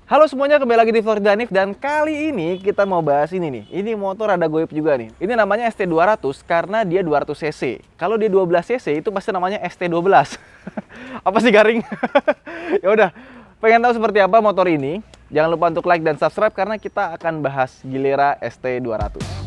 Halo semuanya, kembali lagi di Florida Danif dan kali ini kita mau bahas ini nih. Ini motor ada goib juga nih. Ini namanya ST200 karena dia 200 cc. Kalau dia 12 cc itu pasti namanya ST12. Apa sih garing? Ya udah, pengen tahu seperti apa motor ini? Jangan lupa untuk like dan subscribe karena kita akan bahas Gilera ST200.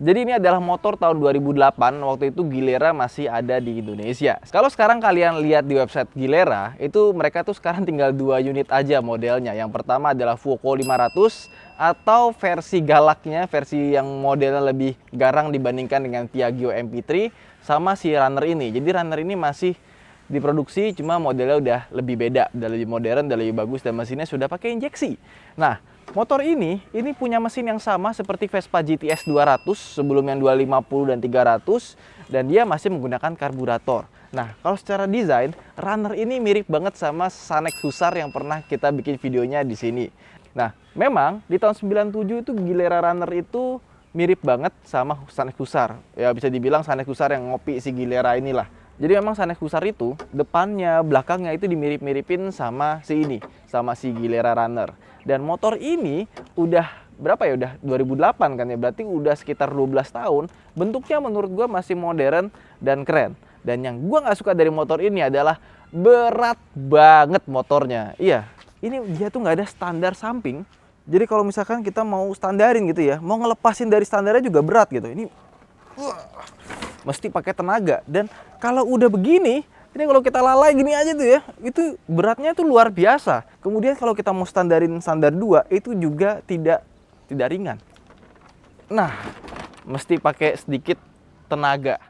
Jadi ini adalah motor tahun 2008, waktu itu Gilera masih ada di Indonesia. Kalau sekarang kalian lihat di website Gilera, itu mereka tuh sekarang tinggal 2 unit aja modelnya. Yang pertama adalah Fuoco 500 atau versi galaknya, versi yang modelnya lebih garang dibandingkan dengan Piaggio MP3 sama si Runner ini. Jadi Runner ini masih diproduksi, cuma modelnya udah lebih beda, udah lebih modern, udah lebih bagus, dan mesinnya sudah pakai injeksi. Nah, motor ini punya mesin yang sama seperti Vespa GTS 200 sebelum yang 250 dan 300, dan dia masih menggunakan karburator. Nah, kalau secara desain, Runner ini mirip banget sama Sanex Hussar yang pernah kita bikin videonya di sini. Nah, memang di tahun 97 itu Gilera Runner itu mirip banget sama Sanex Hussar. Ya bisa dibilang Sanex Hussar yang ngopi si Gilera inilah. Jadi memang Sanex Hussar itu depannya, belakangnya itu dimirip-miripin sama si ini, sama si Gilera Runner. Dan motor ini udah berapa ya? Udah 2008 kan ya, berarti udah sekitar 12 tahun. Bentuknya menurut gua masih modern dan keren. Dan yang gua nggak suka dari motor ini adalah berat banget motornya. Iya, ini dia tuh nggak ada standar samping. Jadi kalau misalkan kita mau standarin gitu ya, mau ngelepasin dari standarnya juga berat gitu. Ini mesti pakai tenaga, dan kalau udah begini, ini kalau kita lalai gini aja tuh ya, itu beratnya tuh luar biasa. Kemudian kalau kita mau standarin standar 2 itu juga tidak ringan. Nah, mesti pakai sedikit tenaga.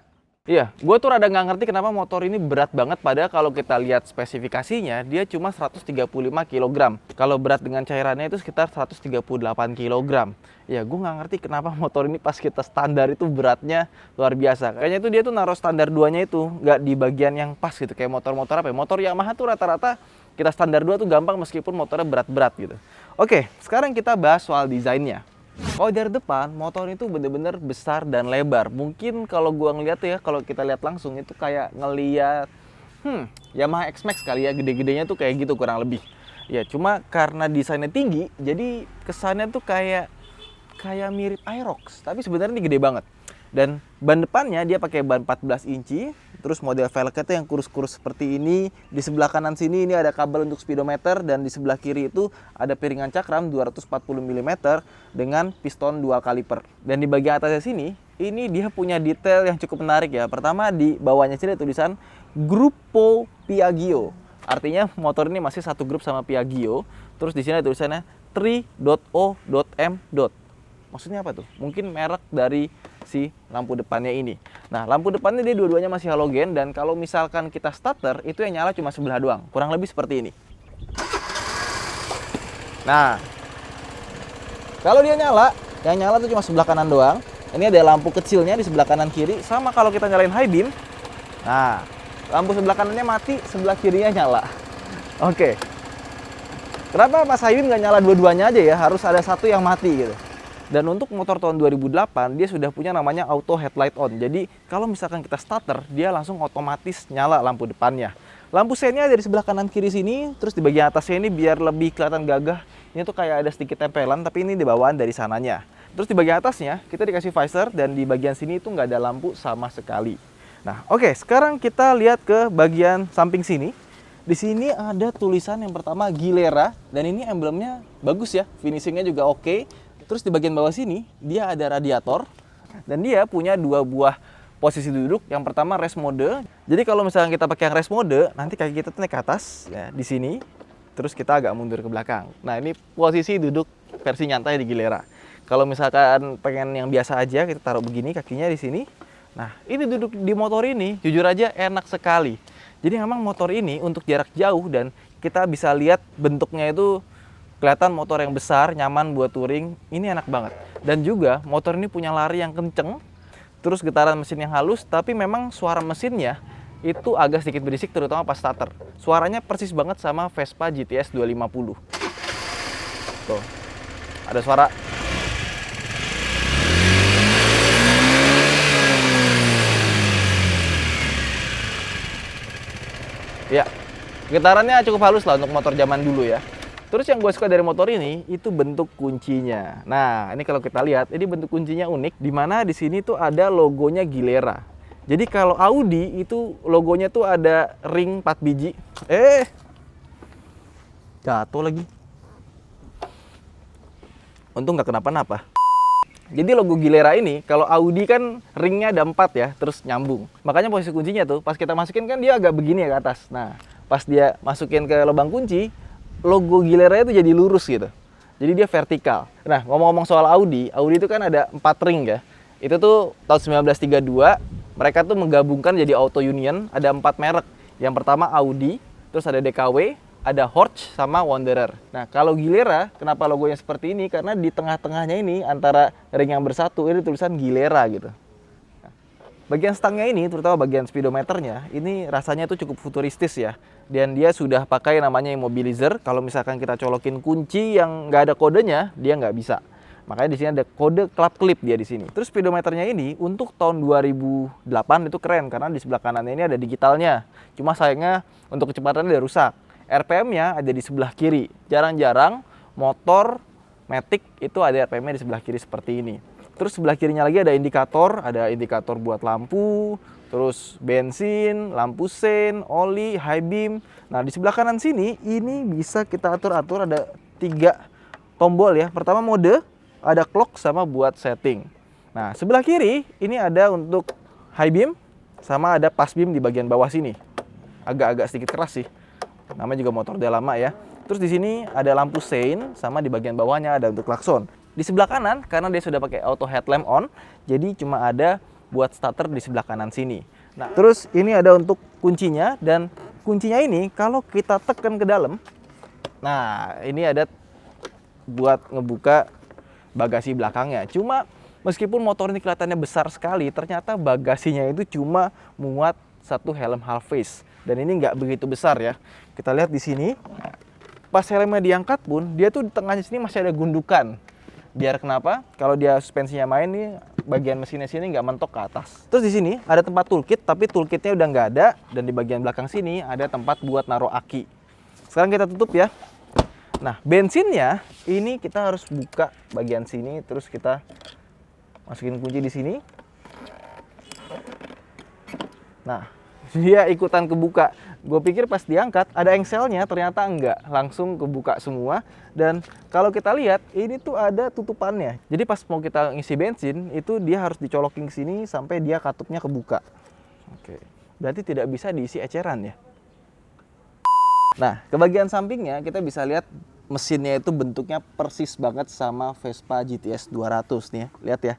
Iya, gue tuh rada nggak ngerti kenapa motor ini berat banget, padahal kalau kita lihat spesifikasinya dia cuma 135 kg. Kalau berat dengan cairannya itu sekitar 138 kg. Ya, gue nggak ngerti kenapa motor ini pas kita standar itu beratnya luar biasa. Kayaknya tuh dia tuh naruh standar 2-nya itu nggak di bagian yang pas gitu, kayak motor-motor apa ya? Motor Yamaha tuh rata-rata kita standar 2 tuh gampang meskipun motornya berat-berat gitu. Oke, sekarang kita bahas soal desainnya. Kalau dari depan, motor itu bener-bener besar dan lebar. Mungkin kalau gua ngeliat ya, kalau kita lihat langsung itu kayak ngeliat Yamaha X-Max kali ya, gede-gedenya tuh kayak gitu kurang lebih. Ya, cuma karena desainnya tinggi, jadi kesannya tuh kayak mirip Aerox, tapi sebenarnya ini gede banget. Dan ban depannya dia pakai ban 14 inci, terus model velgnya yang kurus-kurus seperti ini. Di sebelah kanan sini ini ada kabel untuk speedometer, dan di sebelah kiri itu ada piringan cakram 240 mm dengan piston dual kaliper. Dan di bagian atasnya sini, ini dia punya detail yang cukup menarik ya. Pertama, di bawahnya sini ada tulisan Gruppo Piaggio. Artinya motor ini masih satu grup sama Piaggio. Terus di sini ada tulisannya 3.o.m. Maksudnya apa tuh? Mungkin merek dari si lampu depannya ini. Nah, lampu depannya dia dua-duanya masih halogen, dan kalau misalkan kita starter, itu yang nyala cuma sebelah doang. Kurang lebih seperti ini. Nah, kalau dia nyala, yang nyala tuh cuma sebelah kanan doang. Ini ada lampu kecilnya di sebelah kanan kiri. Sama kalau kita nyalain high beam. Nah, lampu sebelah kanannya mati, sebelah kirinya nyala. Oke. Kenapa pas high beam nggak nyala dua-duanya aja ya? Harus ada satu yang mati gitu. Dan untuk motor tahun 2008, dia sudah punya namanya auto headlight on. Jadi kalau misalkan kita starter, dia langsung otomatis nyala lampu depannya. Lampu sennya ada di sebelah kanan kiri sini, terus di bagian atasnya ini biar lebih kelihatan gagah. Ini tuh kayak ada sedikit tempelan, tapi ini di bawaan dari sananya. Terus di bagian atasnya, kita dikasih visor, dan di bagian sini itu nggak ada lampu sama sekali. Nah, oke, sekarang kita lihat ke bagian samping sini. Di sini ada tulisan yang pertama Gilera, dan ini emblemnya bagus ya, finishingnya juga oke. Terus di bagian bawah sini, dia ada radiator, dan dia punya 2 buah posisi duduk. Yang pertama rest mode. Jadi kalau misalnya kita pakai yang rest mode, nanti kaki kita tuh naik ke atas ya, di sini. Terus kita agak mundur ke belakang. Nah, ini posisi duduk versi nyantai di Gilera. Kalau misalkan pengen yang biasa aja, kita taruh begini kakinya di sini. Nah, ini duduk di motor ini jujur aja enak sekali. Jadi memang motor ini untuk jarak jauh, dan kita bisa lihat bentuknya itu kelihatan motor yang besar, nyaman buat touring. Ini enak banget. Dan juga motor ini punya lari yang kenceng, terus getaran mesin yang halus, tapi memang suara mesinnya itu agak sedikit berisik, terutama pas starter. Suaranya persis banget sama Vespa GTS 250. Tuh. ada suara. Ya, getarannya cukup halus lah untuk motor zaman dulu ya. Terus yang gue suka dari motor ini itu bentuk kuncinya. Nah, ini kalau kita lihat, ini bentuk kuncinya unik. Dimana di sini tuh ada logonya Gilera. Jadi kalau Audi itu logonya tuh ada ring 4 biji. Jatuh lagi. Untung nggak kenapa-napa. Jadi logo Gilera ini, kalau Audi kan ringnya ada 4 ya, terus nyambung. Makanya posisi kuncinya tuh, pas kita masukin kan dia agak begini ya ke atas. Nah, pas dia masukin ke lubang kunci, logo Gilera itu jadi lurus gitu. Jadi dia vertikal. Nah, ngomong-ngomong soal Audi, Audi itu kan ada 4 ring ya. Itu tuh tahun 1932, mereka tuh menggabungkan jadi Auto Union, ada 4 merek. Yang pertama Audi, terus ada DKW, ada Horch, sama Wanderer. Nah, kalau Gilera, kenapa logonya seperti ini? Karena di tengah-tengahnya ini, antara ring yang bersatu, ini tulisan Gilera gitu. Nah, bagian stangnya ini, terutama bagian speedometernya, ini rasanya tuh cukup futuristis ya. Dan dia sudah pakai namanya immobilizer. Kalau misalkan kita colokin kunci yang nggak ada kodenya, dia nggak bisa. Makanya di sini ada kode club clip dia di sini. Terus speedometernya ini untuk tahun 2008 itu keren karena di sebelah kanannya ini ada digitalnya. Cuma sayangnya untuk kecepatannya udah rusak. RPM-nya ada di sebelah kiri. Jarang-jarang motor Matic itu ada RPM-nya di sebelah kiri seperti ini. Terus sebelah kirinya lagi ada indikator buat lampu, terus bensin, lampu sein, oli, high beam. Nah, di sebelah kanan sini ini bisa kita atur-atur, ada 3 tombol ya. Pertama mode, ada clock sama buat setting. Nah, sebelah kiri ini ada untuk high beam sama ada pass beam di bagian bawah sini. Agak-agak sedikit keras sih. Namanya juga motor udah lama ya. Terus di sini ada lampu sein sama di bagian bawahnya ada untuk klakson. Di sebelah kanan karena dia sudah pakai auto headlamp on, jadi cuma ada buat starter di sebelah kanan sini. Nah, terus ini ada untuk kuncinya dan kuncinya ini kalau kita tekan ke dalam, nah ini ada buat ngebuka bagasi belakangnya. Cuma meskipun motor ini kelihatannya besar sekali, ternyata bagasinya itu cuma muat 1 helm half face. Dan ini nggak begitu besar ya. Kita lihat di sini, pas helmnya diangkat pun, dia tuh di tengahnya sini masih ada gundukan. Biar kenapa? Kalau dia suspensinya main nih, bagian mesinnya sini nggak mentok ke atas. Terus di sini ada tempat toolkit, tapi toolkitnya udah nggak ada. Dan di bagian belakang sini ada tempat buat naruh aki. Sekarang kita tutup ya. Nah, bensinnya ini kita harus buka bagian sini, terus kita masukin kunci di sini. Nah, dia ikutan kebuka. Gue pikir pas diangkat ada engselnya, ternyata enggak, langsung kebuka semua. Dan kalau kita lihat ini tuh ada tutupannya. Jadi pas mau kita ngisi bensin itu dia harus dicolokin ke sini sampai dia katupnya kebuka. Oke, berarti tidak bisa diisi eceran ya. Nah, ke bagian sampingnya kita bisa lihat mesinnya itu bentuknya persis banget sama Vespa GTS 200 nih ya. Lihat ya,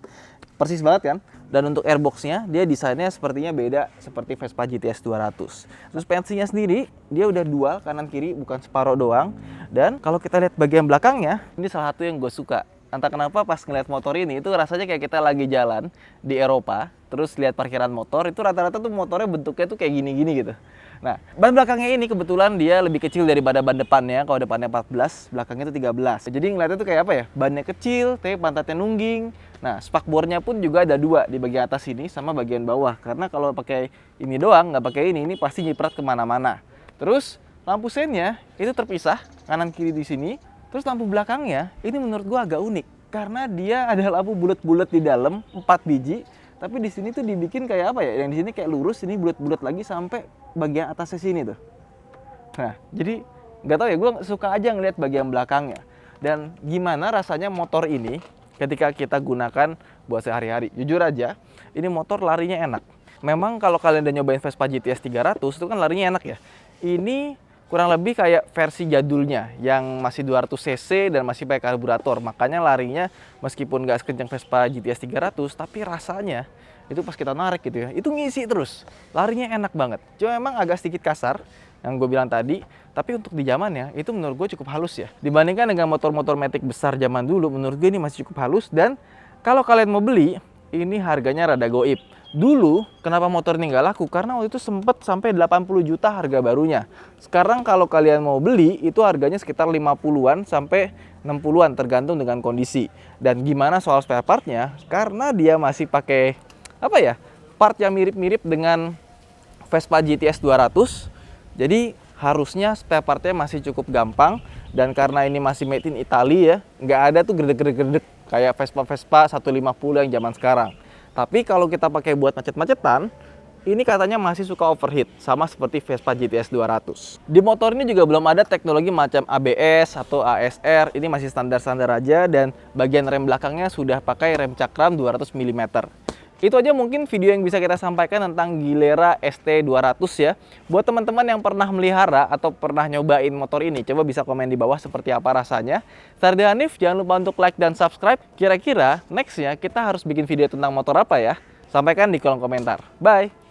persis banget kan. Dan untuk airboxnya dia desainnya sepertinya beda seperti Vespa GTS 200. Suspensinya sendiri dia udah dual kanan kiri, bukan separuh doang. Dan kalau kita lihat bagian belakangnya, ini salah satu yang gue suka. Entah kenapa pas ngeliat motor ini itu rasanya kayak kita lagi jalan di Eropa, terus lihat parkiran motor itu rata-rata tuh motornya bentuknya tuh kayak gini-gini gitu. Nah, ban belakangnya ini kebetulan dia lebih kecil daripada ban depannya. Kalau depannya 14, belakangnya itu 13. Jadi ngeliatnya tuh kayak apa ya? Bannya kecil, tapi pantatnya nungging. Nah, spakbornya pun juga ada 2 di bagian atas ini sama bagian bawah. Karena kalau pakai ini doang, nggak pakai ini pasti nyiprat kemana-mana. Terus lampu seinnya itu terpisah kanan kiri di sini. Terus lampu belakangnya ini menurut gua agak unik karena dia ada lampu bulat-bulat di dalam 4 biji. Tapi di sini tuh dibikin kayak apa ya? Yang di sini kayak lurus, ini bulat-bulat lagi sampai bagian atasnya sini tuh. Nah, jadi nggak tahu ya, gue suka aja ngeliat bagian belakangnya. Dan gimana rasanya motor ini ketika kita gunakan buat sehari-hari. Jujur aja, ini motor larinya enak. Memang kalau kalian udah nyobain Vespa GTS 300 itu kan larinya enak ya. Ini kurang lebih kayak versi jadulnya yang masih 200 cc dan masih pakai karburator. Makanya larinya meskipun nggak sekencang Vespa GTS 300, tapi rasanya itu pas kita narik gitu ya, itu ngisi terus. Larinya enak banget. Cuma memang agak sedikit kasar yang gue bilang tadi, tapi untuk di zamannya itu menurut gue cukup halus ya. Dibandingkan dengan motor-motor Matic besar zaman dulu, menurut gue ini masih cukup halus. Dan kalau kalian mau beli, ini harganya rada goib. Dulu, kenapa motor ini nggak laku? Karena waktu itu sempat sampai 80 juta harga barunya. Sekarang kalau kalian mau beli, itu harganya sekitar 50-an sampai 60-an, tergantung dengan kondisi. Dan gimana soal spare partnya? Karena dia masih pakai, apa ya, part yang mirip-mirip dengan Vespa GTS 200. Jadi harusnya spare partnya masih cukup gampang. Dan karena ini masih made in Italy ya, nggak ada tuh gredek-gredek kayak Vespa-Vespa 150 yang zaman sekarang. Tapi kalau kita pakai buat macet-macetan, ini katanya masih suka overheat, sama seperti Vespa GTS 200. Di motor ini juga belum ada teknologi macam ABS atau ASR, ini masih standar-standar aja, dan bagian rem belakangnya sudah pakai rem cakram 200 mm. Itu aja mungkin video yang bisa kita sampaikan tentang Gilera ST200 ya. Buat teman-teman yang pernah melihara atau pernah nyobain motor ini, coba bisa komen di bawah seperti apa rasanya. Saya Hanif, jangan lupa untuk like dan subscribe. Kira-kira nextnya kita harus bikin video tentang motor apa ya? Sampaikan di kolom komentar. Bye!